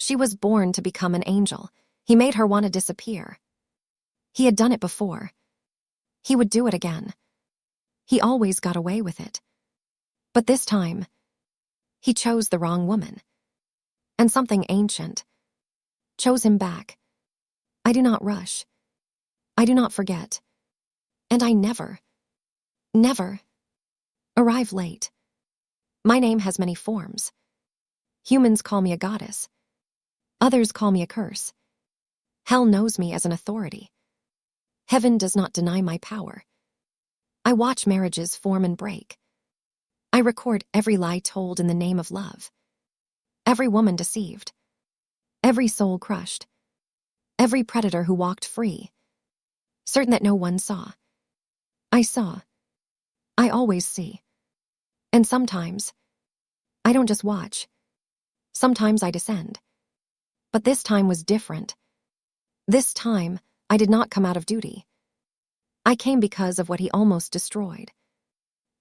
She was born to become an angel. He made her want to disappear. He had done it before. He would do it again. He always got away with it. But this time, he chose the wrong woman. And something ancient chose him back. I do not rush. I do not forget. And I never arrive late. My name has many forms. Humans call me a goddess. Others call me a curse. Hell knows me as an authority. Heaven does not deny my power. I watch marriages form and break. I record every lie told in the name of love. Every woman deceived. Every soul crushed. Every predator who walked free. Certain that no one saw. I saw. I always see. And sometimes, I don't just watch. Sometimes I descend. But this time was different. This time, I did not come out of duty. I came because of what he almost destroyed.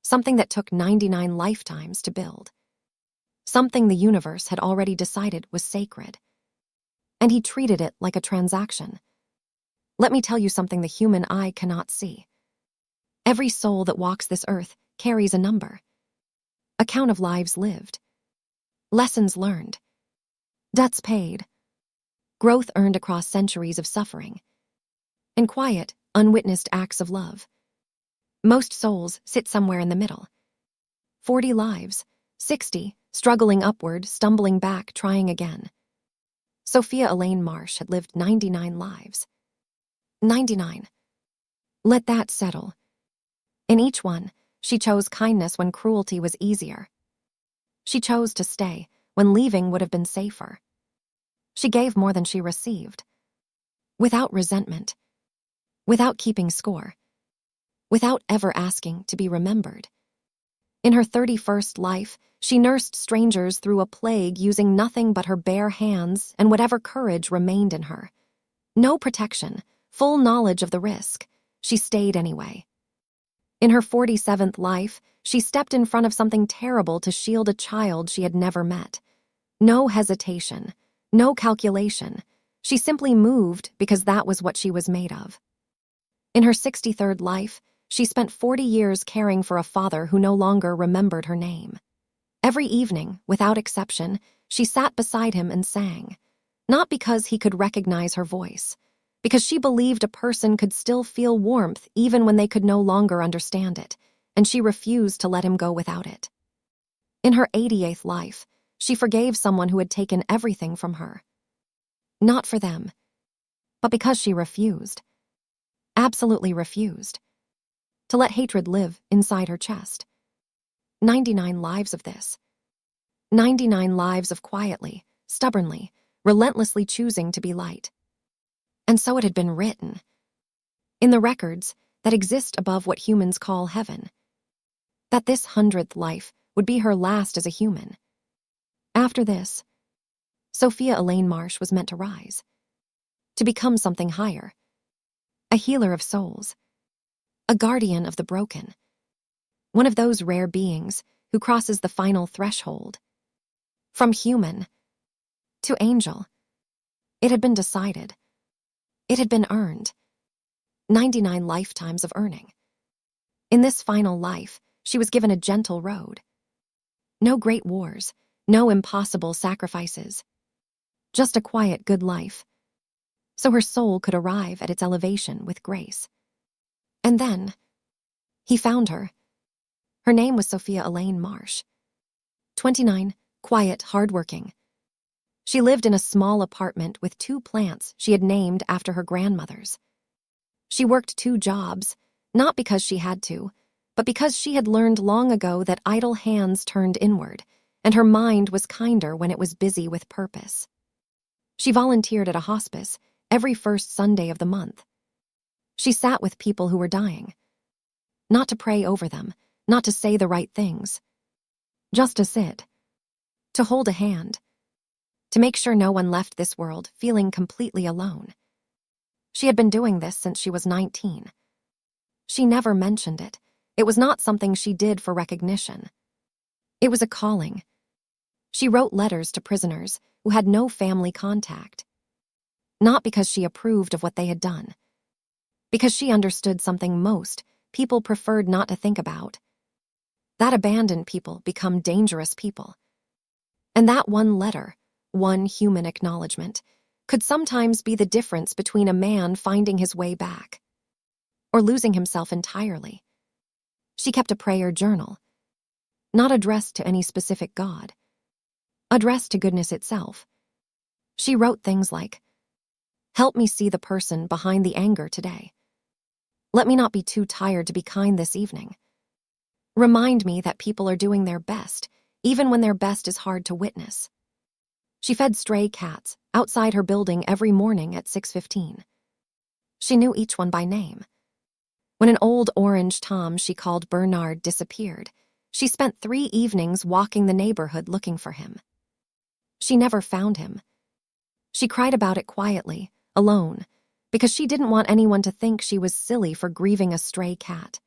Something that took 99 lifetimes to build. Something the universe had already decided was sacred. And he treated it like a transaction. Let me tell you something the human eye cannot see. Every soul that walks this earth carries a number. A count of lives lived. Lessons learned. Debts paid. Growth earned across centuries of suffering. And quiet, unwitnessed acts of love. Most souls sit somewhere in the middle. 40 lives, 60, struggling upward, stumbling back, trying again. Sophia Elaine Marsh had lived 99 lives. 99. Let that settle. In each one, she chose kindness when cruelty was easier. She chose to stay when leaving would have been safer. She gave more than she received. Without resentment. Without keeping score. Without ever asking to be remembered. In her 31st life, she nursed strangers through a plague using nothing but her bare hands and whatever courage remained in her. No protection, full knowledge of the risk. She stayed anyway. In her 47th life, she stepped in front of something terrible to shield a child she had never met. No hesitation, no calculation. She simply moved because that was what she was made of. In her 63rd life, she spent 40 years caring for a father who no longer remembered her name. Every evening, without exception, she sat beside him and sang. Not because he could recognize her voice, because she believed a person could still feel warmth even when they could no longer understand it, and she refused to let him go without it. In her 88th life, she forgave someone who had taken everything from her. Not for them, but because she refused. Absolutely refused. To let hatred live inside her chest. 99 lives of this. 99 lives of quietly, stubbornly, relentlessly choosing to be light. And so it had been written. In the records that exist above what humans call heaven. That this 100th life would be her last as a human. After this, Sophia Elaine Marsh was meant to rise. To become something higher. A healer of souls. A guardian of the broken. One of those rare beings who crosses the final threshold. From human to angel. It had been decided. It had been earned. 99 lifetimes of earning. In this final life, she was given a gentle road. No great wars, no impossible sacrifices. Just a quiet, good life. So her soul could arrive at its elevation with grace. And then, he found her. Her name was Sophia Elaine Marsh. 29, quiet, hardworking. She lived in a small apartment with 2 plants she had named after her grandmothers. She worked 2 jobs, not because she had to, but because she had learned long ago that idle hands turned inward, and her mind was kinder when it was busy with purpose. She volunteered at a hospice every first Sunday of the month. She sat with people who were dying. Not to pray over them, not to say the right things. Just to sit. To hold a hand. To make sure no one left this world feeling completely alone. She had been doing this since she was 19. She never mentioned it. It was not something she did for recognition. It was a calling. She wrote letters to prisoners, who had no family contact. Not because she approved of what they had done. Because she understood something most people preferred not to think about. That abandoned people become dangerous people. And that one letter, one human acknowledgement, could sometimes be the difference between a man finding his way back or losing himself entirely. She kept a prayer journal, not addressed to any specific God, addressed to goodness itself. She wrote things like, "Help me see the person behind the anger today. Let me not be too tired to be kind this evening. Remind me that people are doing their best, even when their best is hard to witness." She fed stray cats outside her building every morning at 6:15. She knew each one by name. When an old orange Tom she called Bernard disappeared, she spent 3 evenings walking the neighborhood looking for him. She never found him. She cried about it quietly, alone, because she didn't want anyone to think she was silly for grieving a stray cat.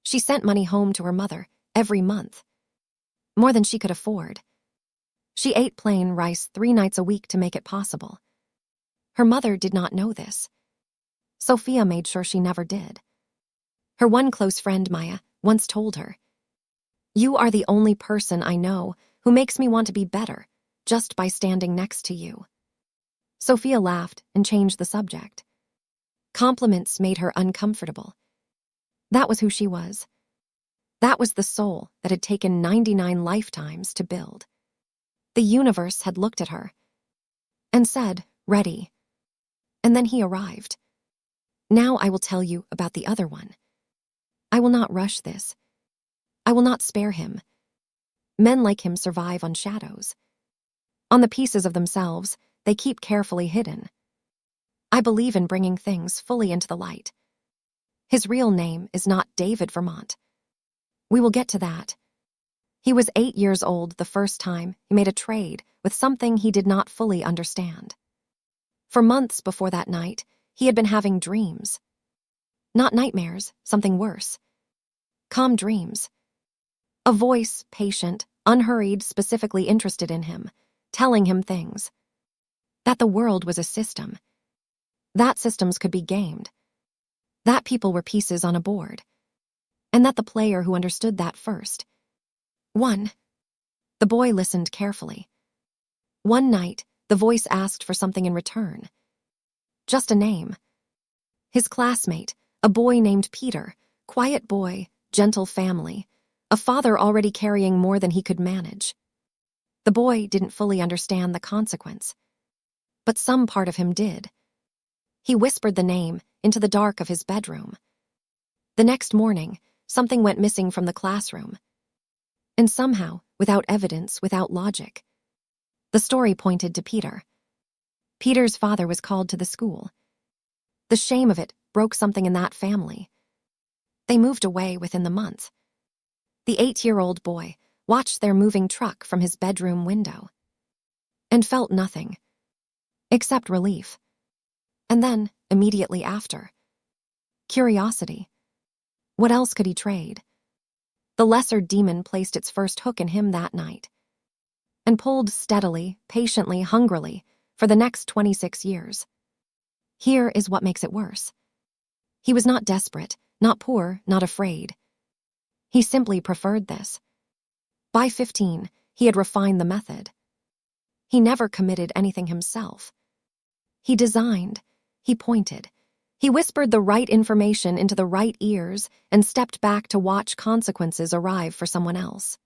She sent money home to her mother every month, more than she could afford. She ate plain rice 3 nights a week to make it possible. Her mother did not know this. Sophia made sure she never did. Her one close friend, Maya, once told her, "You are the only person I know who makes me want to be better just by standing next to you." Sophia laughed and changed the subject. Compliments made her uncomfortable. That was who she was. That was the soul that had taken 99 lifetimes to build. The universe had looked at her and said, "Ready." And then he arrived. Now I will tell you about the other one. I will not rush this. I will not spare him. Men like him survive on shadows. On the pieces of themselves they keep carefully hidden. I believe in bringing things fully into the light. His real name is not David Vermont. We will get to that. He was 8 years old the first time he made a trade with something he did not fully understand. For months before that night, he had been having dreams. Not nightmares, something worse. Calm dreams. A voice, patient, unhurried, specifically interested in him, telling him things. That the world was a system. That systems could be gamed. That people were pieces on a board. And that the player who understood that first won. The boy listened carefully. One night, the voice asked for something in return. Just a name. His classmate, a boy named Peter, quiet boy, gentle family, a father already carrying more than he could manage. The boy didn't fully understand the consequence, but some part of him did. He whispered the name into the dark of his bedroom. The next morning, something went missing from the classroom. And somehow, without evidence, without logic, the story pointed to Peter. Peter's father was called to the school. The shame of it broke something in that family. They moved away within the month. The 8-year-old boy watched their moving truck from his bedroom window and felt nothing except relief. And then, immediately after, curiosity. What else could he trade? The lesser demon placed its first hook in him that night and pulled steadily, patiently, hungrily for the next 26 years. Here is what makes it worse. He was not desperate, not poor, not afraid. He simply preferred this. By 15, he had refined the method. He never committed anything himself. He designed, he pointed, he whispered the right information into the right ears and stepped back to watch consequences arrive for someone else.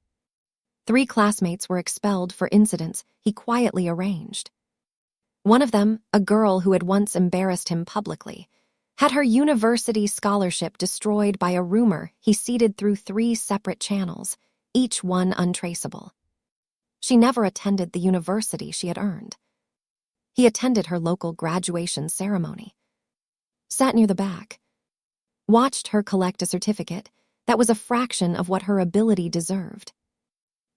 3 classmates were expelled for incidents he quietly arranged. One of them, a girl who had once embarrassed him publicly, had her university scholarship destroyed by a rumor he seeded through 3 separate channels, each one untraceable. She never attended the university she had earned. He attended her local graduation ceremony, sat near the back, watched her collect a certificate that was a fraction of what her ability deserved,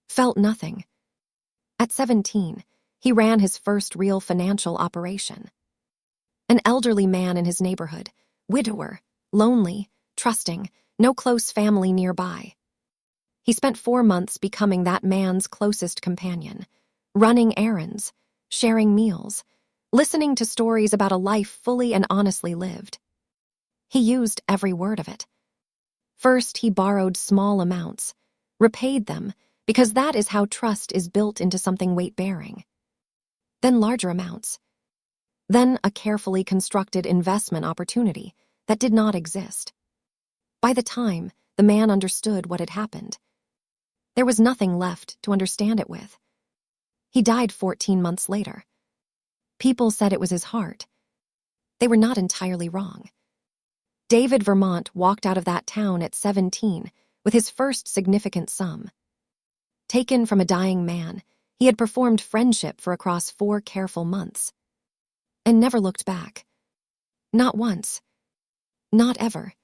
felt nothing. At 17, he ran his first real financial operation. An elderly man in his neighborhood, widower, lonely, trusting, no close family nearby. He spent 4 months becoming that man's closest companion, running errands, sharing meals, listening to stories about a life fully and honestly lived. He used every word of it. First, he borrowed small amounts, repaid them, because that is how trust is built into something weight-bearing. Then larger amounts. Then a carefully constructed investment opportunity that did not exist. By the time the man understood what had happened, there was nothing left to understand it with. He died 14 months later. People said it was his heart. They were not entirely wrong. David Vermont walked out of that town at 17 with his first significant sum. Taken from a dying man, he had performed friendship for across 4 careful months. And never looked back. Not once. Not ever.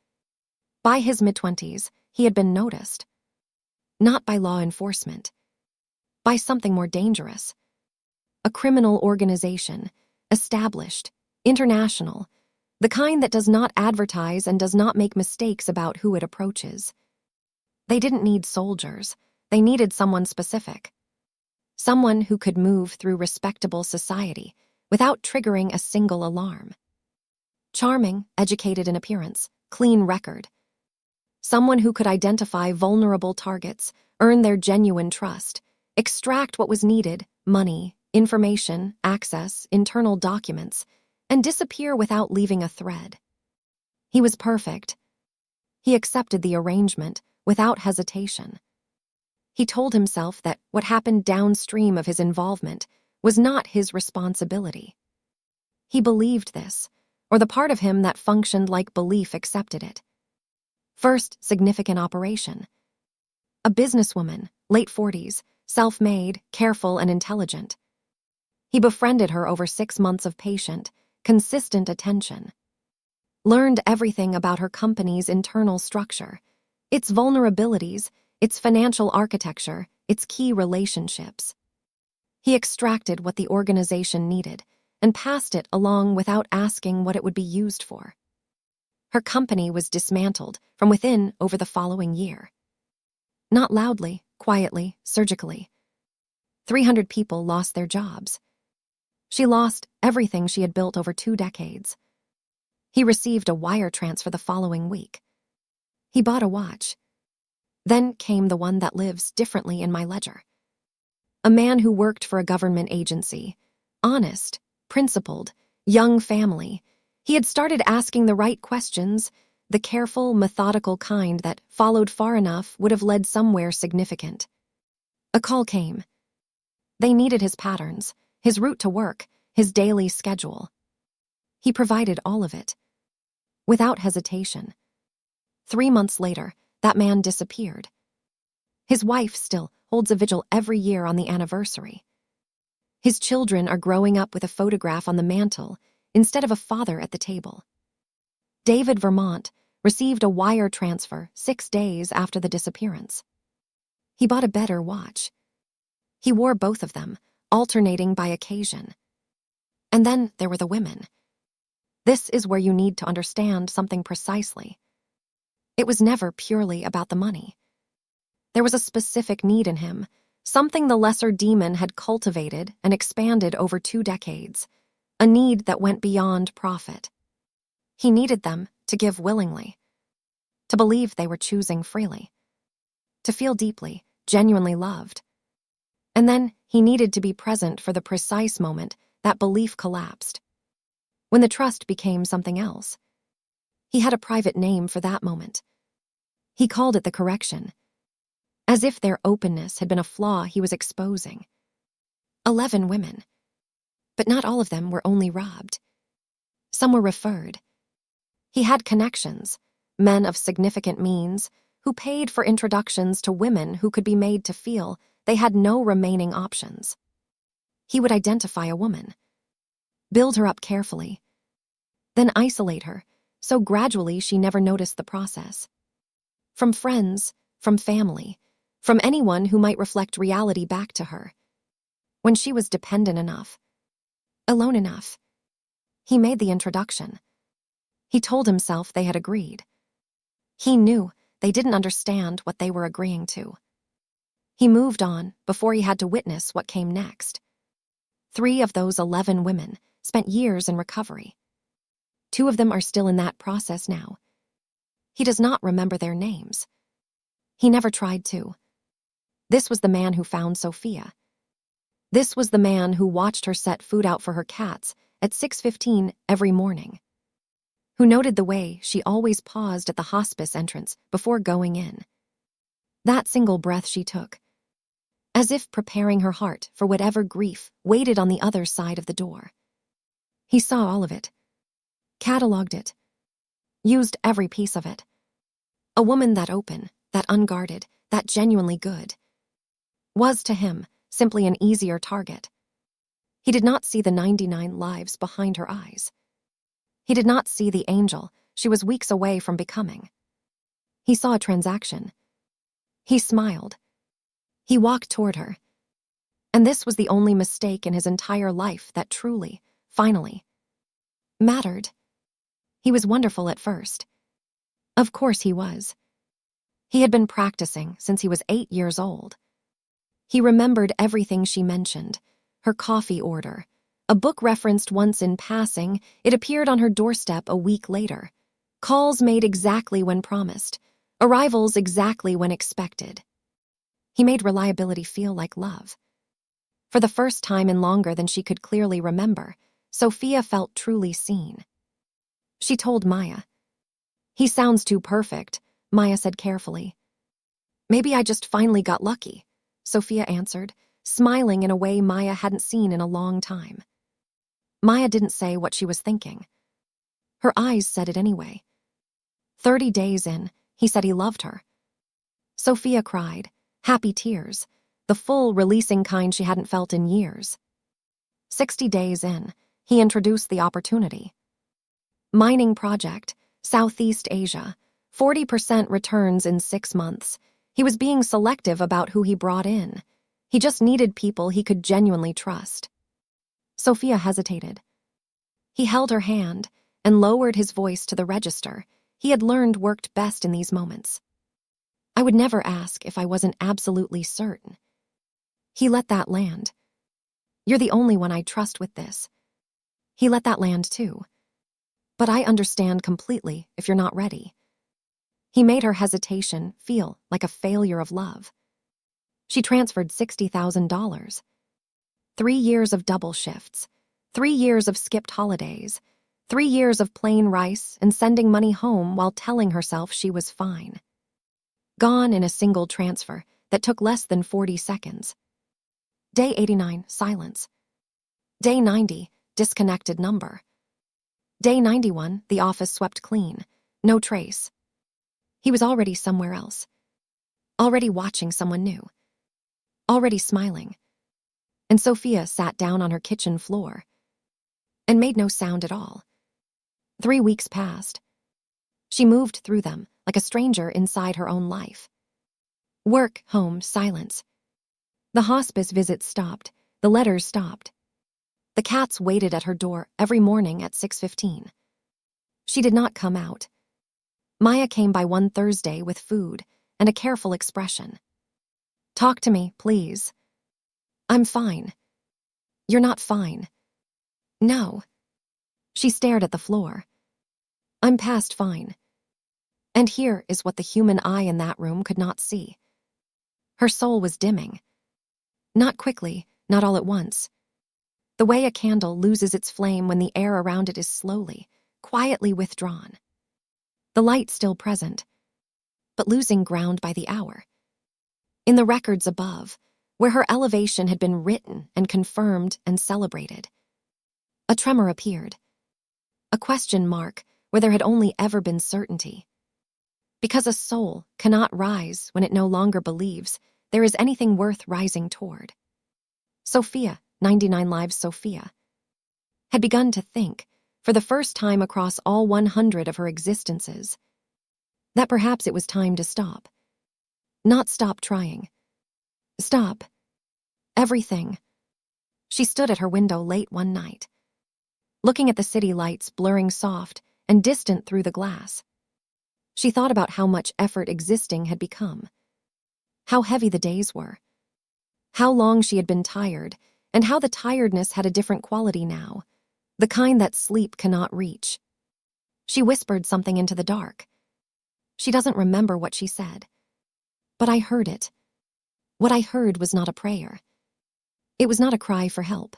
By his mid-20s, he had been noticed. Not by law enforcement. By something more dangerous. A criminal organization, established, international, the kind that does not advertise and does not make mistakes about who it approaches. They didn't need soldiers. They needed someone specific. Someone who could move through respectable society without triggering a single alarm. Charming, educated in appearance, clean record. Someone who could identify vulnerable targets, earn their genuine trust, extract what was needed, money, information, access, internal documents, and disappear without leaving a thread. He was perfect. He accepted the arrangement without hesitation. He told himself that what happened downstream of his involvement was not his responsibility. He believed this, or the part of him that functioned like belief accepted it. First significant operation. A businesswoman, late 40s, self-made, careful, and intelligent. He befriended her over 6 months of patient, consistent attention. Learned everything about her company's internal structure, its vulnerabilities, its financial architecture, its key relationships. He extracted what the organization needed and passed it along without asking what it would be used for. Her company was dismantled from within over the following year. Not loudly, quietly, surgically. 300 people lost their jobs. She lost everything she had built over 2 decades. He received a wire transfer the following week. He bought a watch. Then came the one that lives differently in my ledger. A man who worked for a government agency, honest, principled, young family. He had started asking the right questions, the careful, methodical kind that, followed far enough, would have led somewhere significant. A call came. They needed his patterns, his route to work, his daily schedule. He provided all of it. Without hesitation. 3 months later, that man disappeared. His wife still holds a vigil every year on the anniversary. His children are growing up with a photograph on the mantle instead of a father at the table. David Vermont received a wire transfer 6 days after the disappearance. He bought a better watch. He wore both of them, alternating by occasion. And then there were the women. This is where you need to understand something precisely. It was never purely about the money. There was a specific need in him, something the lesser demon had cultivated and expanded over 2 decades, a need that went beyond profit. He needed them to give willingly, to believe they were choosing freely, to feel deeply, genuinely loved. And then he needed to be present for the precise moment that belief collapsed, when the trust became something else. He had a private name for that moment. He called it the correction, as if their openness had been a flaw he was exposing. 11 women. But not all of them were only robbed. Some were referred. He had connections, men of significant means, who paid for introductions to women who could be made to feel they had no remaining options. He would identify a woman, build her up carefully, then isolate her, so gradually she never noticed the process. From friends, from family, from anyone who might reflect reality back to her. When she was dependent enough, alone enough, he made the introduction. He told himself they had agreed. He knew they didn't understand what they were agreeing to. He moved on before he had to witness what came next. 3 of those 11 women spent years in recovery. 2 of them are still in that process now. He does not remember their names. He never tried to. This was the man who found Sophia. This was the man who watched her set food out for her cats at 6:15 every morning. Who noted the way she always paused at the hospice entrance before going in. That single breath she took, as if preparing her heart for whatever grief waited on the other side of the door. He saw all of it, cataloged it, used every piece of it. A woman that open, that unguarded, that genuinely good, was to him simply an easier target. He did not see the 99 lives behind her eyes. He did not see the angel she was weeks away from becoming. He saw a transaction. He smiled. He walked toward her. And this was the only mistake in his entire life that truly, finally, mattered. He was wonderful at first. Of course he was. He had been practicing since he was 8 years old. He remembered everything she mentioned, her coffee order. A book referenced once in passing, it appeared on her doorstep a week later. Calls made exactly when promised, arrivals exactly when expected. He made reliability feel like love. For the first time in longer than she could clearly remember, Sophia felt truly seen. She told Maya. "He sounds too perfect," Maya said carefully. "Maybe I just finally got lucky," Sophia answered, smiling in a way Maya hadn't seen in a long time. Maya didn't say what she was thinking. Her eyes said it anyway. 30 days in, he said he loved her. Sophia cried, happy tears, the full, releasing kind she hadn't felt in years. 60 days in, he introduced the opportunity. Mining project, Southeast Asia, 40% returns in 6 months. He was being selective about who he brought in. He just needed people he could genuinely trust. Sophia hesitated. He held her hand and lowered his voice to the register he had learned worked best in these moments. "I would never ask if I wasn't absolutely certain." He let that land. "You're the only one I trust with this." He let that land too. "But I understand completely if you're not ready." He made her hesitation feel like a failure of love. She transferred $60,000. 3 years of double shifts, 3 years of skipped holidays, 3 years of plain rice and sending money home while telling herself she was fine. Gone in a single transfer that took less than 40 seconds. Day 89, silence. Day 90, disconnected number. Day 91, the office swept clean, no trace. He was already somewhere else. Already watching someone new. Already smiling. And Sophia sat down on her kitchen floor and made no sound at all. 3 weeks passed. She moved through them like a stranger inside her own life. Work, home, silence. The hospice visits stopped. The letters stopped. The cats waited at her door every morning at 6:15. She did not come out. Maya came by one Thursday with food and a careful expression. "Talk to me, please." "I'm fine." "You're not fine." "No." She stared at the floor. "I'm past fine." And here is what the human eye in that room could not see. Her soul was dimming. Not quickly, not all at once. The way a candle loses its flame when the air around it is slowly, quietly withdrawn. The light still present, but losing ground by the hour. In the records above, where her elevation had been written and confirmed and celebrated, a tremor appeared. A question mark where there had only ever been certainty. Because a soul cannot rise when it no longer believes there is anything worth rising toward. Sophia, 99 Lives Sophia, had begun to think, for the first time across all 100 of her existences, that perhaps it was time to stop. Not stop trying. Stop. Everything. She stood at her window late one night, looking at the city lights blurring soft and distant through the glass. She thought about how much effort existing had become, how heavy the days were, how long she had been tired and how the tiredness had a different quality now, the kind that sleep cannot reach. She whispered something into the dark. She doesn't remember what she said, but I heard it. What I heard was not a prayer. It was not a cry for help.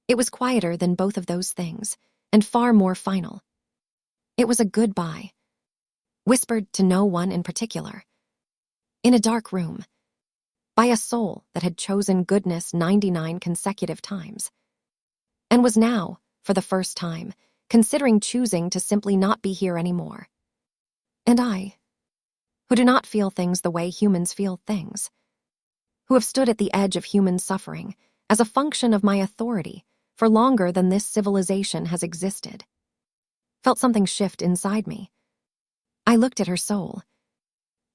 It was quieter than both of those things, and far more final. It was a goodbye, whispered to no one in particular. In a dark room, by a soul that had chosen goodness 99 consecutive times, and was now, for the first time, considering choosing to simply not be here anymore. And I, who do not feel things the way humans feel things, who have stood at the edge of human suffering as a function of my authority for longer than this civilization has existed, felt something shift inside me. I looked at her soul,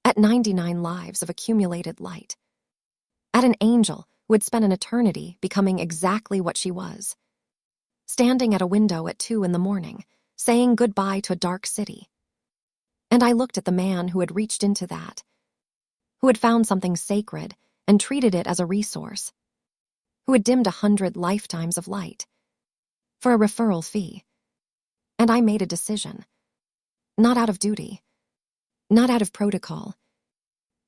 at 99 lives of accumulated light, at an angel who had spent an eternity becoming exactly what she was, standing at a window at 2 a.m, saying goodbye to a dark city. And I looked at the man who had reached into that, who had found something sacred and treated it as a resource, who had dimmed 100 lifetimes of light for a referral fee. And I made a decision, not out of duty, not out of protocol,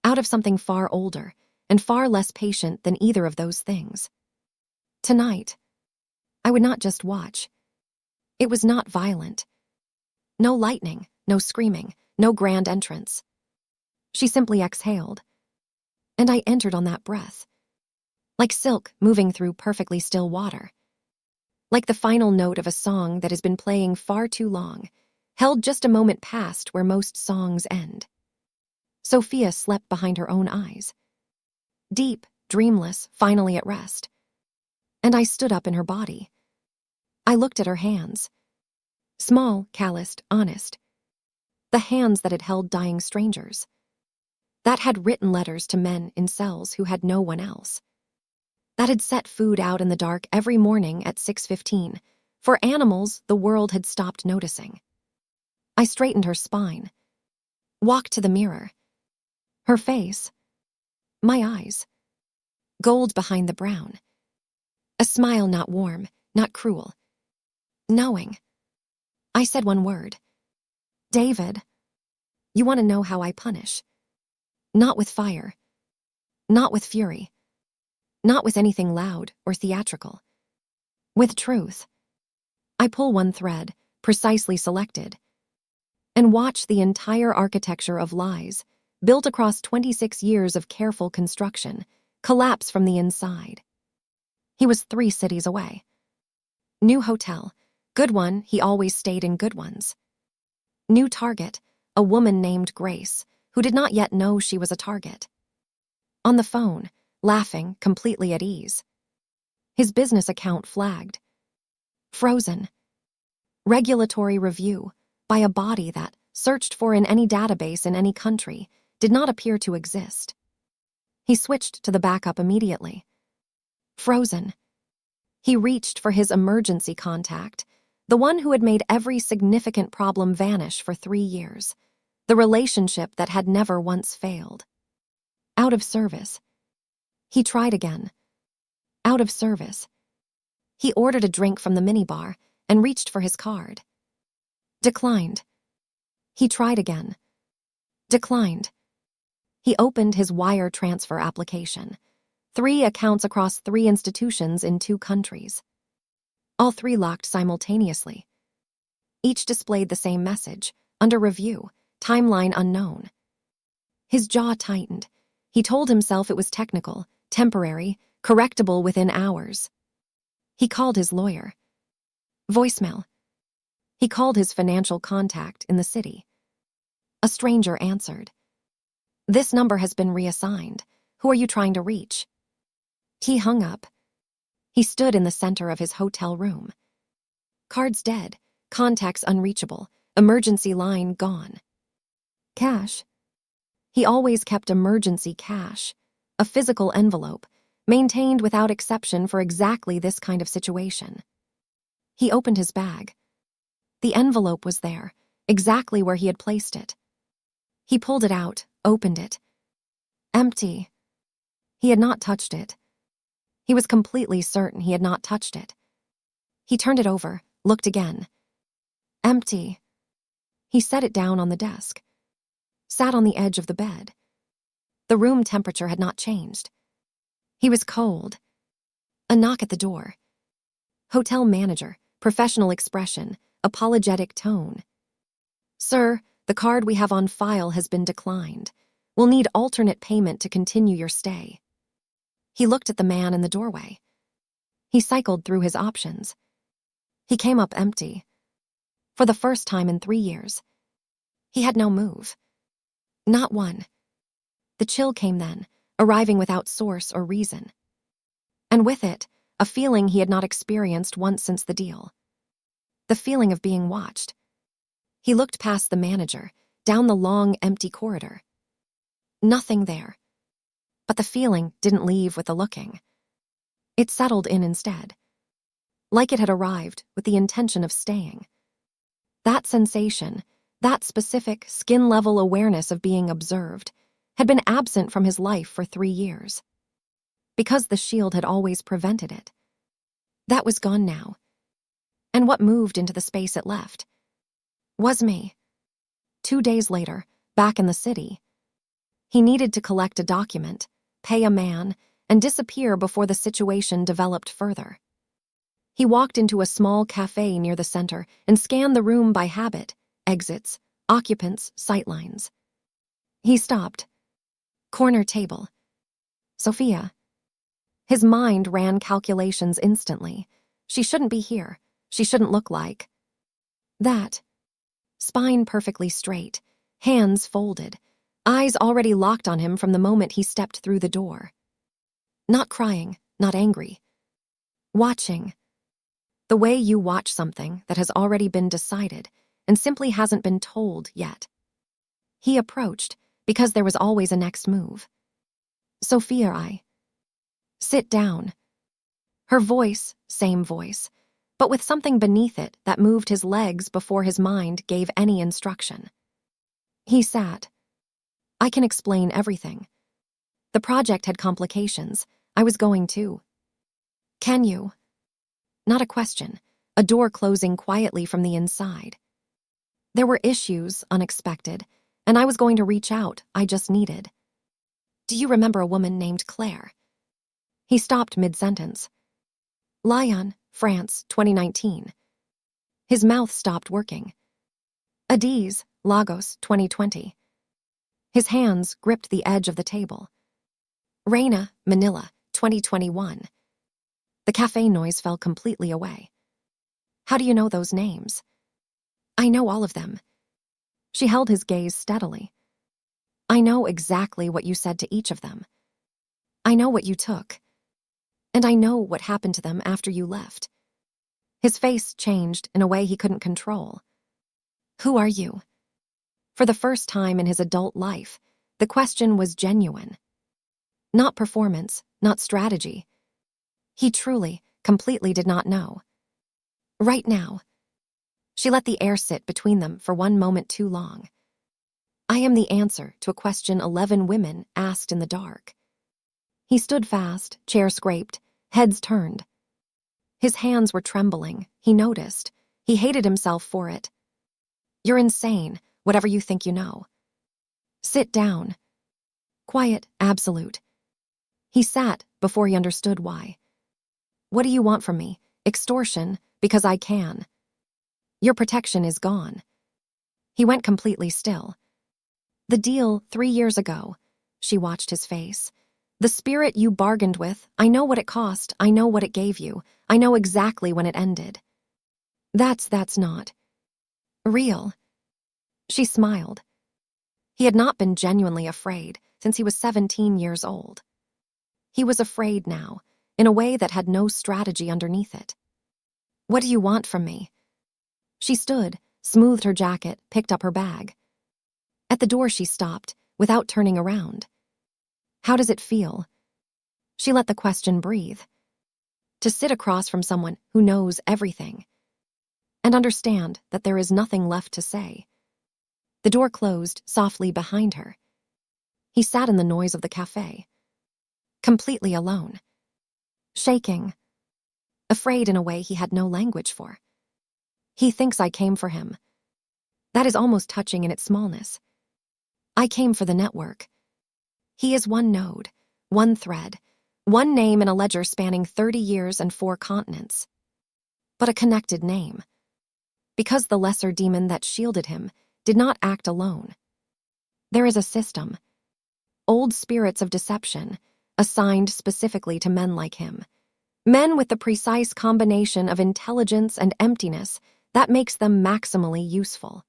out of something far older and far less patient than either of those things. Tonight, I would not just watch. It was not violent. No lightning, no screaming, no grand entrance. She simply exhaled, and I entered on that breath, like silk moving through perfectly still water, like the final note of a song that has been playing far too long, held just a moment past where most songs end. Sophia slept behind her own eyes, deep, dreamless, finally at rest. And I stood up in her body. I looked at her hands, small, calloused, honest, the hands that had held dying strangers, that had written letters to men in cells who had no one else, that had set food out in the dark every morning at 6:15 for animals the world had stopped noticing. I straightened her spine, walked to the mirror. Her face, my eyes, gold behind the brown. A smile not warm, not cruel, knowing. I said one word. David, you want to know how I punish? Not with fire, not with fury, not with anything loud or theatrical. With truth. I pull one thread, precisely selected, and watch the entire architecture of lies, built across 26 years of careful construction, collapse from the inside. He was 3 cities away. New hotel, good one, he always stayed in good ones. New target, a woman named Grace, who did not yet know she was a target. On the phone, laughing, completely at ease. His business account flagged. Frozen. Regulatory review by a body that, searched for in any database in any country, did not appear to exist. He switched to the backup immediately. Frozen. He reached for his emergency contact, the one who had made every significant problem vanish for 3 years, the relationship that had never once failed. Out of service. He tried again. Out of service. He ordered a drink from the minibar and reached for his card. Declined. He tried again. Declined. He opened his wire transfer application. 3 accounts across 3 institutions in 2 countries. All 3 locked simultaneously. Each displayed the same message, under review, timeline unknown. His jaw tightened. He told himself it was technical, temporary, correctable within hours. He called his lawyer. Voicemail. He called his financial contact in the city. A stranger answered. This number has been reassigned. Who are you trying to reach? He hung up. He stood in the center of his hotel room. Cards dead, contacts unreachable, emergency line gone. Cash. He always kept emergency cash, a physical envelope, maintained without exception for exactly this kind of situation. He opened his bag. The envelope was there, exactly where he had placed it. He pulled it out, opened it. Empty. He had not touched it. He was completely certain he had not touched it. He turned it over, looked again. Empty. He set it down on the desk, sat on the edge of the bed. The room temperature had not changed. He was cold. A knock at the door. Hotel manager, professional expression, apologetic tone. Sir, the card we have on file has been declined. We'll need alternate payment to continue your stay. He looked at the man in the doorway. He cycled through his options. He came up empty. For the first time in 3 years. He had no move. Not one. The chill came then, arriving without source or reason. And with it, a feeling he had not experienced once since the deal. The feeling of being watched. He looked past the manager, down the long, empty corridor. Nothing there. But the feeling didn't leave with the looking. It settled in instead. Like it had arrived with the intention of staying. That sensation, that specific skin-level awareness of being observed, had been absent from his life for 3 years. Because the shield had always prevented it. That was gone now. And what moved into the space it left was me. 2 days later, back in the city, he needed to collect a document, pay a man, and disappear before the situation developed further. He walked into a small cafe near the center and scanned the room by habit, exits, occupants, sightlines. He stopped. Corner table. Sophia. His mind ran calculations instantly. She shouldn't be here. She shouldn't look like that. Spine perfectly straight, hands folded, eyes already locked on him from the moment he stepped through the door. Not crying, not angry. Watching. The way you watch something that has already been decided and simply hasn't been told yet. He approached because there was always a next move. Sophia, I. Sit down. Her voice, same voice, but with something beneath it that moved his legs before his mind gave any instruction. He sat. I can explain everything. The project had complications. I was going to. Can you? Not a question, a door closing quietly from the inside. There were issues, unexpected, and I was going to reach out. I just needed. Do you remember a woman named Claire? He stopped mid-sentence. Lyon, France, 2019. His mouth stopped working. Adiz, Lagos, 2020. His hands gripped the edge of the table. Reina, Manila, 2021. The cafe noise fell completely away. How do you know those names? I know all of them. She held his gaze steadily. I know exactly what you said to each of them. I know what you took. And I know what happened to them after you left. His face changed in a way he couldn't control. Who are you? For the first time in his adult life, the question was genuine. Not performance, not strategy. He truly, completely did not know. Right now. She let the air sit between them for one moment too long. I am the answer to a question 11 women asked in the dark. He stood fast, chair scraped, heads turned. His hands were trembling, he noticed. He hated himself for it. You're insane, whatever you think you know. Sit down. Quiet, absolute. He sat before he understood why. What do you want from me? Extortion, because I can. Your protection is gone. He went completely still. The deal 3 years ago. She watched his face. The spirit you bargained with, I know what it cost, I know what it gave you, I know exactly when it ended. That's not real. She smiled. He had not been genuinely afraid since he was 17 years old. He was afraid now, in a way that had no strategy underneath it. What do you want from me? She stood, smoothed her jacket, picked up her bag. At the door she stopped, without turning around. How does it feel? She let the question breathe. To sit across from someone who knows everything. And understand that there is nothing left to say. The door closed softly behind her. He sat in the noise of the cafe. Completely alone. shaking, afraid in a way he had no language for. He thinks I came for him. That is almost touching in its smallness. I came for the network. He is one node, one thread, one name in a ledger spanning 30 years and 4 continents. But a connected name. Because the lesser demon that shielded him did not act alone. There is a system. Old spirits of deception, assigned specifically to men like him. Men with the precise combination of intelligence and emptiness that makes them maximally useful.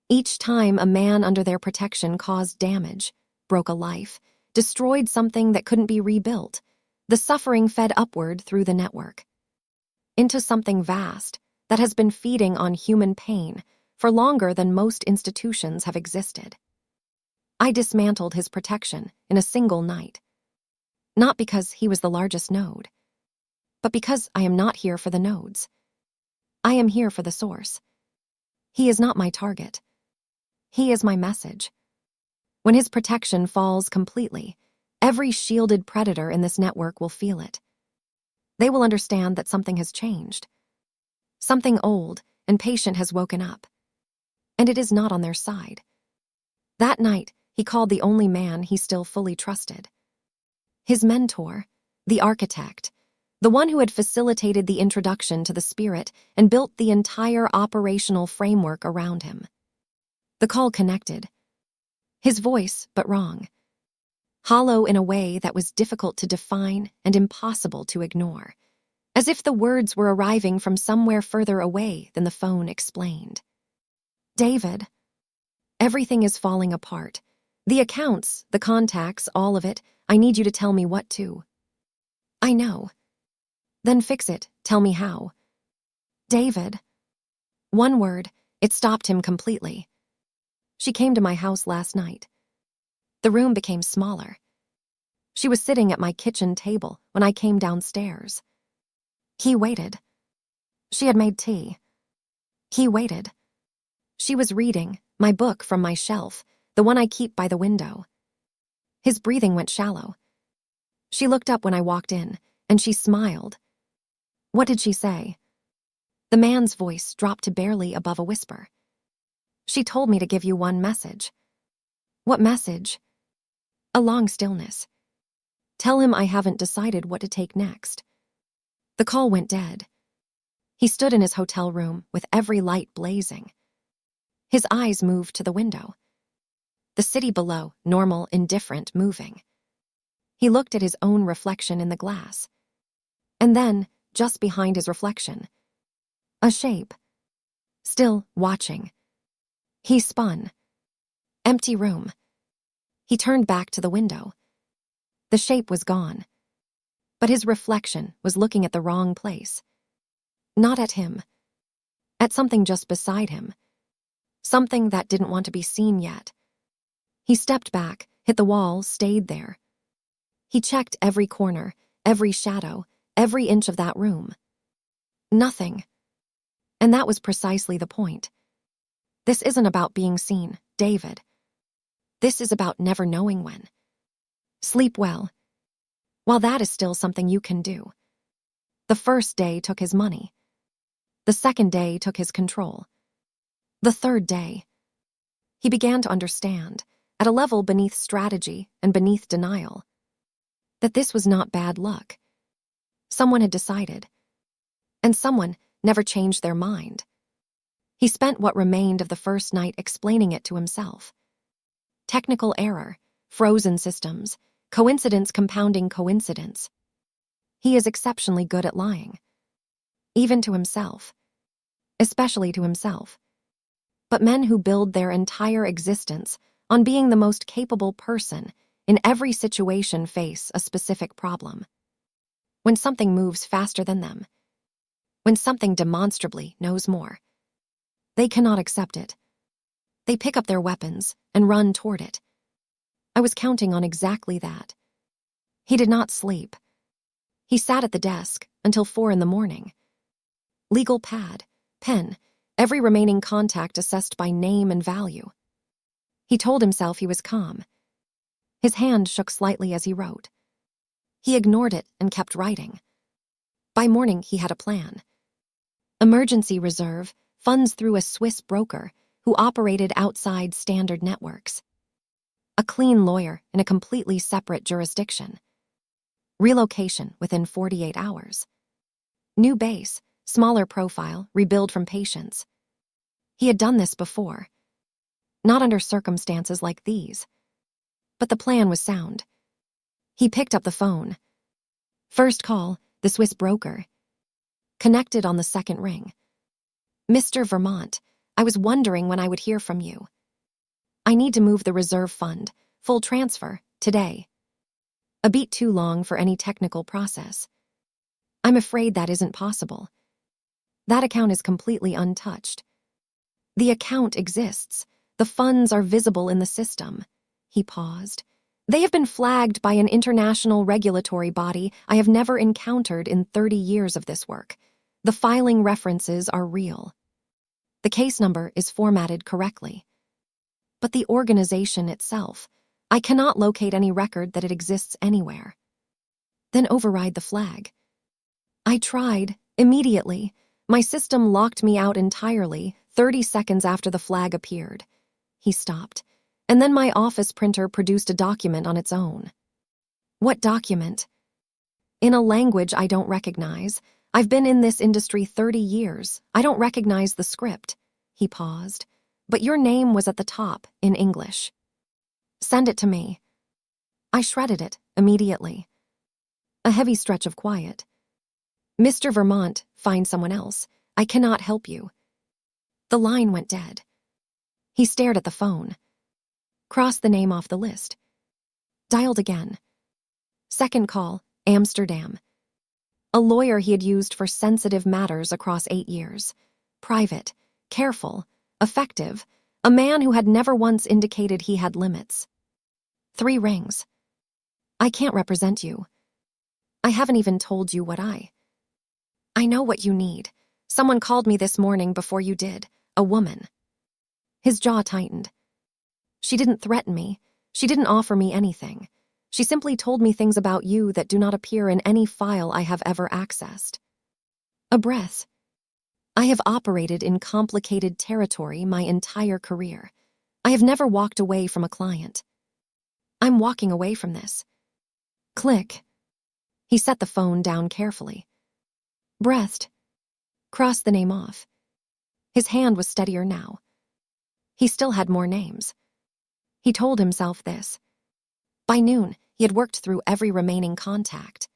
Each time a man under their protection caused damage, broke a life, destroyed something that couldn't be rebuilt, the suffering fed upward through the network. Into something vast that has been feeding on human pain for longer than most institutions have existed. I dismantled his protection in a single night. Not because he was the largest node, but because I am not here for the nodes. I am here for the source. He is not my target. He is my message. When his protection falls completely, every shielded predator in this network will feel it. They will understand that something has changed. Something old and patient has woken up. And it is not on their side. That night, he called the only man he still fully trusted. His mentor, the architect, the one who had facilitated the introduction to the spirit and built the entire operational framework around him. The call connected. His voice, but wrong. Hollow in a way that was difficult to define and impossible to ignore, as if the words were arriving from somewhere further away than the phone explained. David, everything is falling apart. The accounts, the contacts, all of it. I need you to tell me what to. I know. Then fix it. Tell me how. David. One word, it stopped him completely. She came to my house last night. The room became smaller. She was sitting at my kitchen table when I came downstairs. He waited. She had made tea. He waited. She was reading my book from my shelf, the one I keep by the window. His breathing went shallow. She looked up when I walked in, and she smiled. What did she say? The man's voice dropped to barely above a whisper. She told me to give you one message. What message? A long stillness. Tell him I haven't decided what to take next. The call went dead. He stood in his hotel room with every light blazing. His eyes moved to the window. The city below, normal, indifferent, moving. He looked at his own reflection in the glass. And then, just behind his reflection, a shape. Still watching. He spun. Empty room. He turned back to the window. The shape was gone. But his reflection was looking at the wrong place. Not at him. At something just beside him. Something that didn't want to be seen yet. He stepped back, hit the wall, stayed there. He checked every corner, every shadow, every inch of that room. Nothing. And that was precisely the point. This isn't about being seen, David. This is about never knowing when. Sleep well. While that is still something you can do. The first day took his money. The second day took his control. The third day, he began to understand, at a level beneath strategy and beneath denial, that this was not bad luck. Someone had decided, and someone never changed their mind. He spent what remained of the first night explaining it to himself. Technical error, frozen systems, coincidence compounding coincidence. He is exceptionally good at lying. Even to himself. Especially to himself. But men who build their entire existence on being the most capable person in every situation face a specific problem. When something moves faster than them. When something demonstrably knows more. They cannot accept it. They pick up their weapons and run toward it. I was counting on exactly that. He did not sleep. He sat at the desk until 4 a.m. Legal pad, pen, every remaining contact assessed by name and value. He told himself he was calm. His hand shook slightly as he wrote. He ignored it and kept writing. By morning, he had a plan. Emergency reserve, funds through a Swiss broker who operated outside standard networks. A clean lawyer in a completely separate jurisdiction. Relocation within 48 hours. New base, smaller profile, rebuild from patients. He had done this before. Not under circumstances like these. But the plan was sound. He picked up the phone. First call, the Swiss broker. Connected on the second ring. Mr. Vermont, I was wondering when I would hear from you. I need to move the reserve fund, full transfer, today. A beat too long for any technical process. I'm afraid that isn't possible. That account is completely untouched. The account exists. The funds are visible in the system. He paused. They have been flagged by an international regulatory body I have never encountered in 30 years of this work. The filing references are real. The case number is formatted correctly. But the organization itself, I cannot locate any record that it exists anywhere. Then override the flag. I tried, immediately. My system locked me out entirely, 30 seconds after the flag appeared. He stopped, and then my office printer produced a document on its own. What document? In a language I don't recognize. I've been in this industry 30 years. I don't recognize the script. He paused. But your name was at the top, in English. Send it to me. I shredded it, immediately. A heavy stretch of quiet. Mr. Vermont, find someone else. I cannot help you. The line went dead. He stared at the phone. Crossed the name off the list. Dialed again. Second call, Amsterdam. A lawyer he had used for sensitive matters across 8 years. Private, careful, effective, a man who had never once indicated he had limits. 3 rings. I can't represent you. I haven't even told you what I know what you need. Someone called me this morning before you did, a woman. His jaw tightened. She didn't threaten me. She didn't offer me anything. She simply told me things about you that do not appear in any file I have ever accessed. A breath. I have operated in complicated territory my entire career. I have never walked away from a client. I'm walking away from this. Click. He set the phone down carefully. Breathed. Crossed the name off. His hand was steadier now. He still had more names. He told himself this. By noon, he had worked through every remaining contact.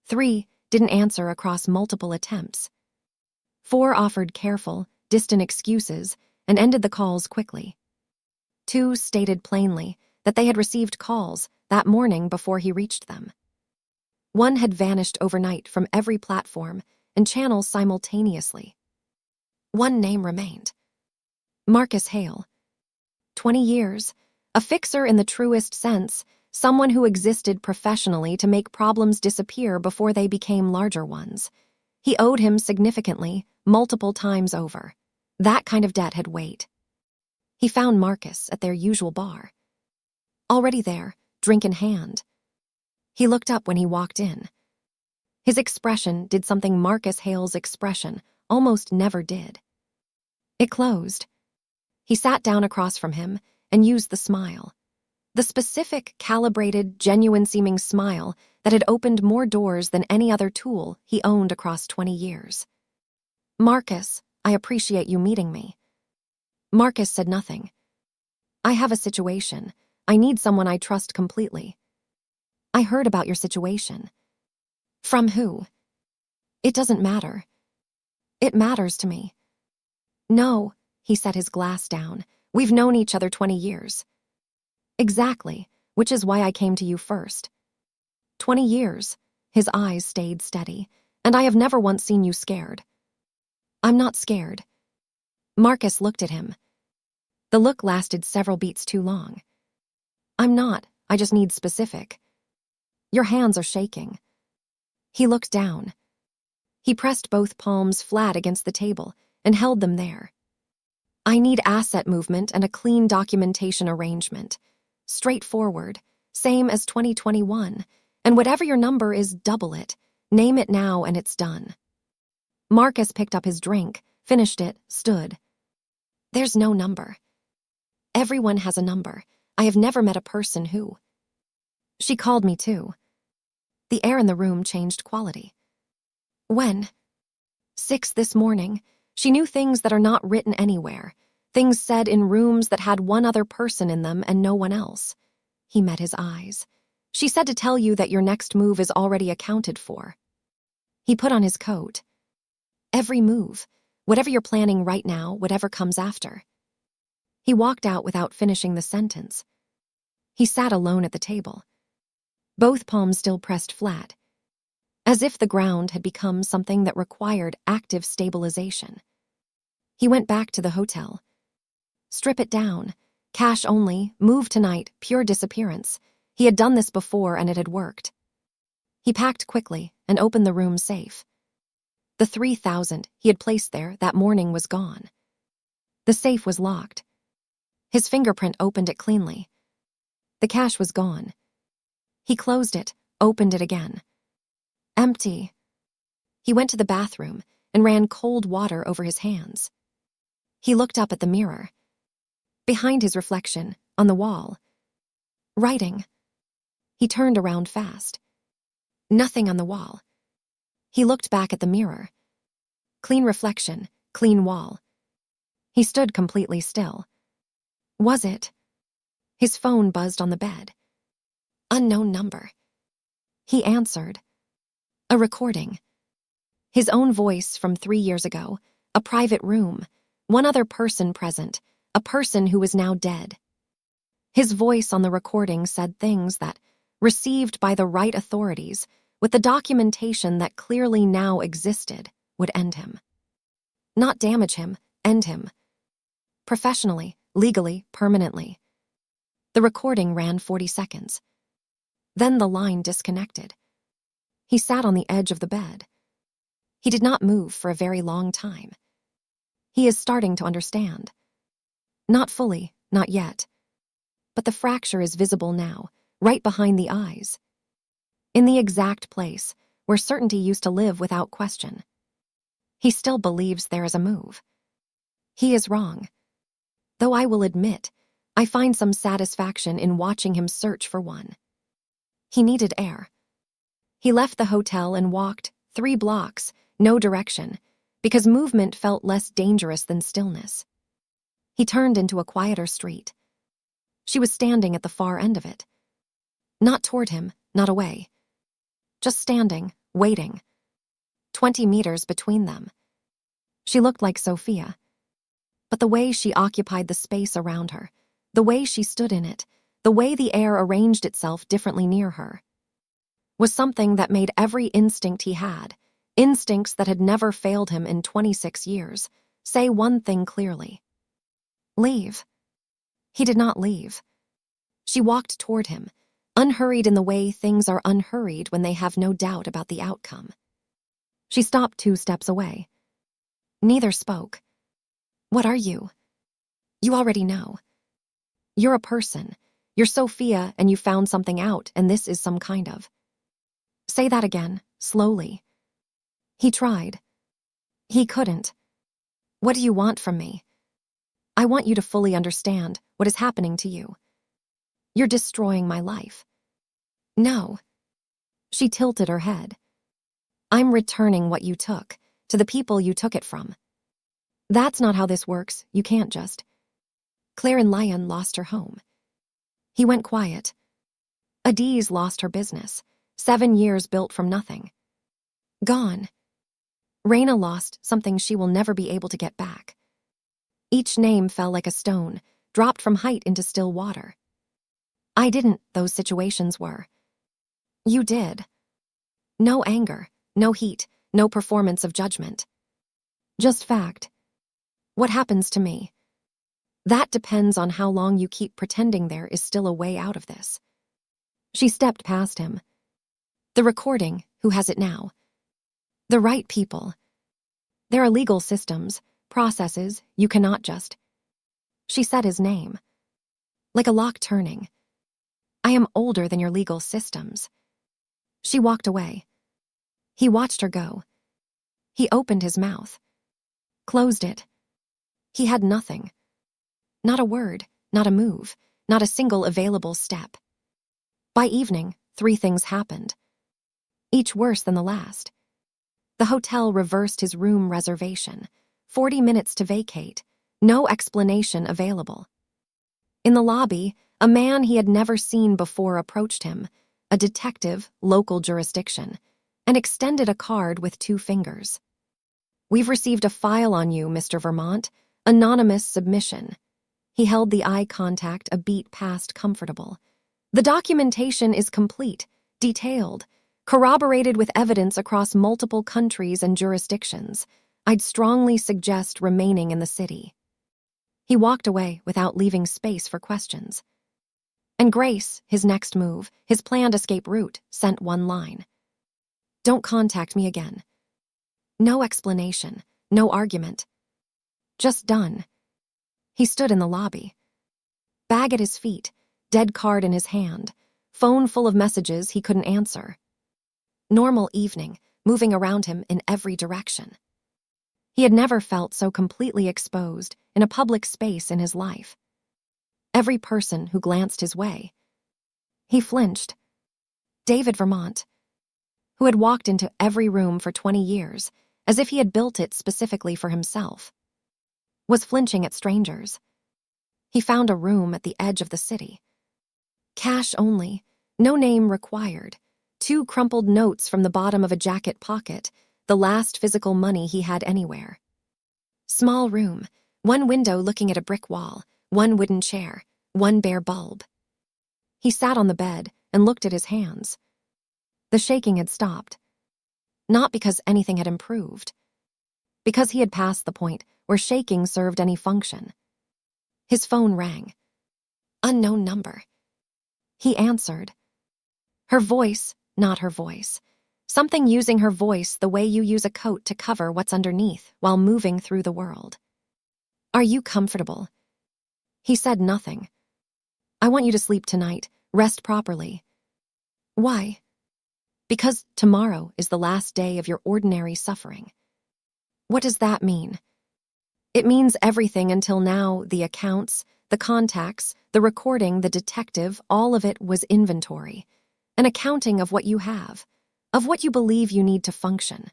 3 didn't answer across multiple attempts. 4 offered careful, distant excuses and ended the calls quickly. 2 stated plainly that they had received calls that morning before he reached them. 1 had vanished overnight from every platform and channel simultaneously. 1 name remained. Marcus Hale. 20 years, a fixer in the truest sense, someone who existed professionally to make problems disappear before they became larger ones. He owed him significantly, multiple times over. That kind of debt had weight. He found Marcus at their usual bar. Already there, drink in hand. He looked up when he walked in. His expression did something Marcus Hale's expression almost never did. It closed. He sat down across from him and used the smile. The specific, calibrated, genuine-seeming smile that had opened more doors than any other tool he owned across 20 years. Marcus, I appreciate you meeting me. Marcus said nothing. I have a situation. I need someone I trust completely. I heard about your situation. From who? It doesn't matter. It matters to me. No, he set his glass down. We've known each other 20 years. Exactly, which is why I came to you first. 20 years. His eyes stayed steady, and I have never once seen you scared. I'm not scared. Marcus looked at him. The look lasted several beats too long. I'm not, I just need specific. Your hands are shaking. He looked down. He pressed both palms flat against the table and held them there. I need asset movement and a clean documentation arrangement. Straightforward, same as 2021, And whatever your number is, double it. Name it now and it's done. Marcus picked up his drink, finished it, stood. There's no number. Everyone has a number. I have never met a person who. She called me too. The air in the room changed quality. When? 6 this morning. She knew things that are not written anywhere. Things said in rooms that had one other person in them and no one else. He met his eyes. She said to tell you that your next move is already accounted for. He put on his coat. Every move, whatever you're planning right now, whatever comes after. He walked out without finishing the sentence. He sat alone at the table, both palms still pressed flat, as if the ground had become something that required active stabilization. He went back to the hotel. Strip it down. Cash only, move tonight, pure disappearance. He had done this before and it had worked. He packed quickly and opened the room safe. The $3,000 he had placed there that morning was gone. The safe was locked. His fingerprint opened it cleanly. The cash was gone. He closed it, opened it again. Empty. He went to the bathroom and ran cold water over his hands. He looked up at the mirror. Behind his reflection, on the wall. Writing. He turned around fast. Nothing on the wall. He looked back at the mirror. Clean reflection, clean wall. He stood completely still. Was it? His phone buzzed on the bed. Unknown number. He answered. A recording. His own voice from 3 years ago, a private room, one other person present, a person who was now dead. His voice on the recording said things that, received by the right authorities, with the documentation that clearly now existed, would end him. Not damage him, end him. Professionally, legally, permanently. The recording ran 40 seconds. Then the line disconnected. He sat on the edge of the bed. He did not move for a very long time. He is starting to understand. Not fully, not yet. But the fracture is visible now, right behind the eyes. In the exact place where certainty used to live without question. He still believes there is a move. He is wrong. Though I will admit, I find some satisfaction in watching him search for one. He needed air. He left the hotel and walked 3 blocks, no direction, because movement felt less dangerous than stillness. He turned into a quieter street. She was standing at the far end of it. Not toward him, not away. Just standing, waiting. 20 meters between them. She looked like Sophia. But the way she occupied the space around her, the way she stood in it, the way the air arranged itself differently near her, was something that made every instinct he had, instincts that had never failed him in 26 years, say one thing clearly. Leave. He did not leave. She walked toward him, unhurried in the way things are unhurried when they have no doubt about the outcome. She stopped 2 steps away. Neither spoke. What are you? You already know. You're a person. You're Sophia and you found something out and this is some kind of. Say that again, slowly. He tried. He couldn't. What do you want from me? I want you to fully understand what is happening to you. You're destroying my life. No. She tilted her head. I'm returning what you took, to the people you took it from. That's not how this works, you can't just. Claire and Lyon lost her home. He went quiet. Adiz lost her business, 7 years built from nothing. Gone. Raina lost something she will never be able to get back. Each name fell like a stone, dropped from height into still water. I didn't, those situations were. You did. No anger, no heat, no performance of judgment. Just fact. What happens to me? That depends on how long you keep pretending there is still a way out of this. She stepped past him. The recording, who has it now? The right people. There are legal systems, processes, you cannot just. She said his name. Like a lock turning. I am older than your legal systems. She walked away. He watched her go. He opened his mouth, closed it. He had nothing. Not a word, not a move, not a single available step. By evening, 3 things happened, each worse than the last. The hotel reversed his room reservation. 40 minutes to vacate. No explanation available. In the lobby, a man he had never seen before approached him, a detective, local jurisdiction, and extended a card with 2 fingers. "We've received a file on you, Mr. Vermont. Anonymous submission." He held the eye contact a beat past comfortable. "The documentation is complete, detailed, corroborated with evidence across multiple countries and jurisdictions. I'd strongly suggest remaining in the city." He walked away without leaving space for questions. And Grace, his next move, his planned escape route, sent one line. "Don't contact me again." No explanation, no argument. Just done. He stood in the lobby. Bag at his feet, dead card in his hand, phone full of messages he couldn't answer. Normal evening, moving around him in every direction. He had never felt so completely exposed in a public space in his life. Every person who glanced his way. He flinched. David Vermont, who had walked into every room for 20 years, as if he had built it specifically for himself, was flinching at strangers. He found a room at the edge of the city. Cash only, no name required. 2 crumpled notes from the bottom of a jacket pocket, the last physical money he had anywhere. Small room, 1 window looking at a brick wall, 1 wooden chair, 1 bare bulb. He sat on the bed and looked at his hands. The shaking had stopped. Not because anything had improved. Because he had passed the point where shaking served any function. His phone rang. Unknown number. He answered. Her voice, not her voice. Something using her voice the way you use a coat to cover what's underneath while moving through the world. "Are you comfortable?" He said nothing. "I want you to sleep tonight, rest properly." "Why?" "Because tomorrow is the last day of your ordinary suffering." "What does that mean?" "It means everything until now, the accounts, the contacts, the recording, the detective, all of it was inventory. An accounting of what you have, of what you believe you need to function."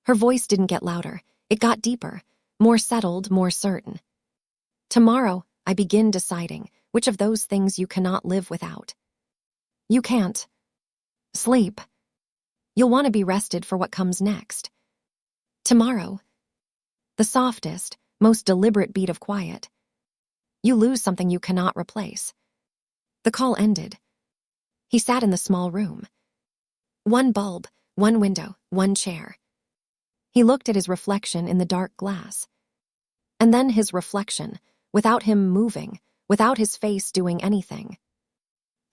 Her voice didn't get louder. It got deeper, more settled, more certain. "Tomorrow, I begin deciding which of those things you cannot live without. You can't sleep. You'll want to be rested for what comes next. Tomorrow, the softest, most deliberate beat of quiet. You lose something you cannot replace." The call ended. He sat in the small room. 1 bulb, 1 window, 1 chair. He looked at his reflection in the dark glass. And then his reflection, without him moving, without his face doing anything.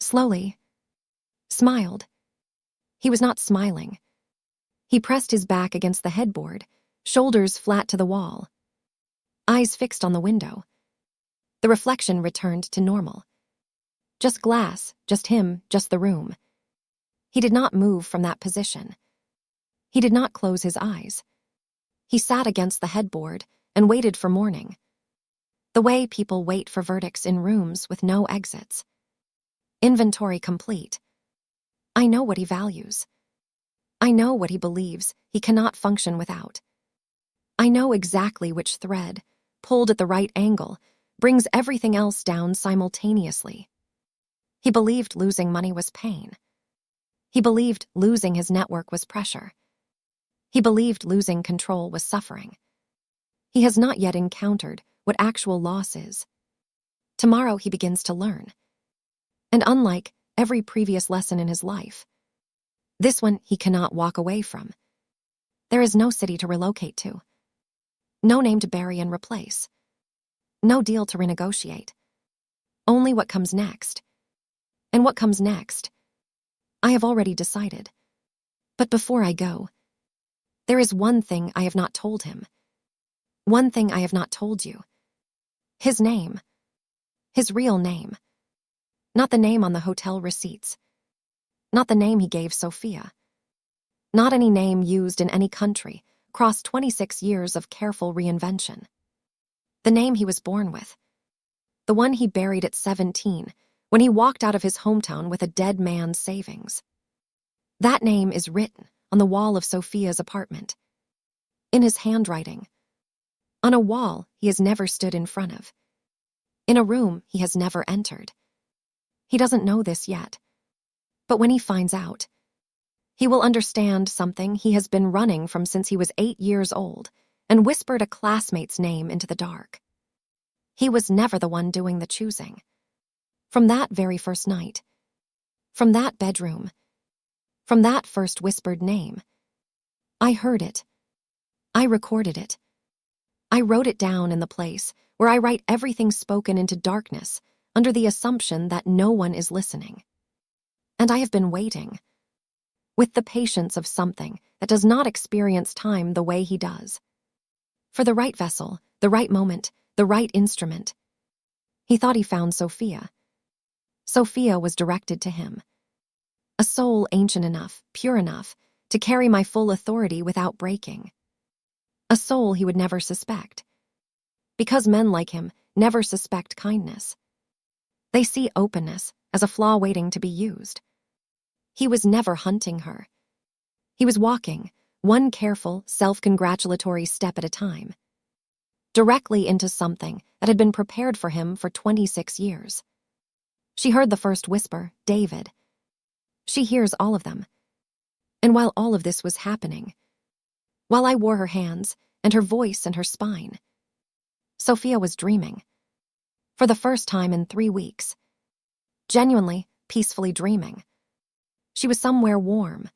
Slowly. Smiled. He was not smiling. He pressed his back against the headboard, shoulders flat to the wall. Eyes fixed on the window. The reflection returned to normal. Just glass, just him, just the room. He did not move from that position. He did not close his eyes. He sat against the headboard and waited for morning. The way people wait for verdicts in rooms with no exits. Inventory complete. I know what he values. I know what he believes he cannot function without. I know exactly which thread, pulled at the right angle, brings everything else down simultaneously. He believed losing money was pain. He believed losing his network was pressure. He believed losing control was suffering. He has not yet encountered what actual loss is. Tomorrow he begins to learn. And unlike every previous lesson in his life, this one he cannot walk away from. There is no city to relocate to. No name to bury and replace. No deal to renegotiate. Only what comes next. And what comes next, I have already decided. But before I go, there is one thing I have not told him. One thing I have not told you. His name. His real name. Not the name on the hotel receipts. Not the name he gave Sophia. Not any name used in any country across 26 years of careful reinvention. The name he was born with. The one he buried at 17 when he walked out of his hometown with a dead man's savings. That name is written on the wall of Sophia's apartment. In his handwriting. On a wall he has never stood in front of. In a room he has never entered. He doesn't know this yet. But when he finds out, he will understand something he has been running from since he was 8 years old and whispered a classmate's name into the dark. He was never the one doing the choosing. From that very first night, from that bedroom, from that first whispered name, I heard it. I recorded it. I wrote it down in the place where I write everything spoken into darkness under the assumption that no one is listening. And I have been waiting, with the patience of something that does not experience time the way he does. For the right vessel, the right moment, the right instrument. He thought he found Sophia. Sophia was directed to him. A soul ancient enough, pure enough, to carry my full authority without breaking. A soul he would never suspect. Because men like him never suspect kindness. They see openness as a flaw waiting to be used. He was never hunting her. He was walking, one careful, self-congratulatory step at a time, directly into something that had been prepared for him for 26 years. She heard the first whisper, David. She hears all of them. And while all of this was happening, while I wore her hands and her voice and her spine, Sophia was dreaming. For the first time in 3 weeks. Genuinely, peacefully dreaming. She was somewhere warm.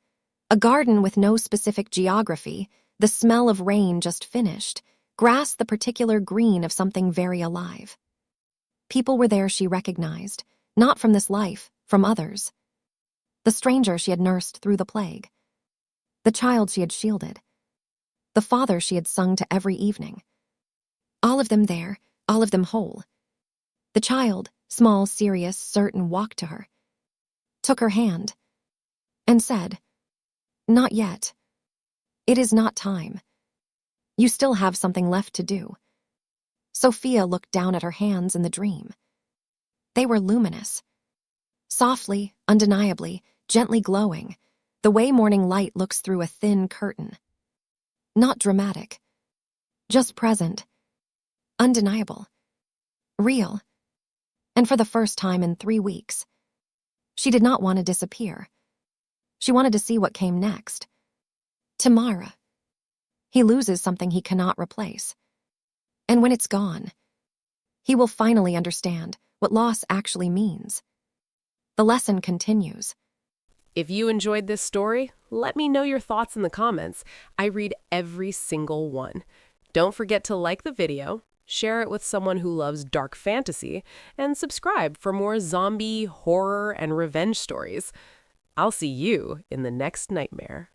A garden with no specific geography, the smell of rain just finished, grasped the particular green of something very alive. People were there she recognized, not from this life, from others. The stranger she had nursed through the plague. The child she had shielded. The father she had sung to every evening. All of them there, all of them whole. The child, small, serious, certain, walked to her, took her hand, and said, "Not yet. It is not time. You still have something left to do." Sophia looked down at her hands in the dream. They were luminous. Softly, undeniably, gently glowing, the way morning light looks through a thin curtain. Not dramatic. Just present. Undeniable. Real. And for the first time in 3 weeks, she did not want to disappear. She wanted to see what came next. Tomorrow. He loses something he cannot replace. And when it's gone, he will finally understand what loss actually means. The lesson continues. If you enjoyed this story, let me know your thoughts in the comments. I read every single one. Don't forget to like the video, share it with someone who loves dark fantasy, and subscribe for more zombie, horror, and revenge stories. I'll see you in the next nightmare.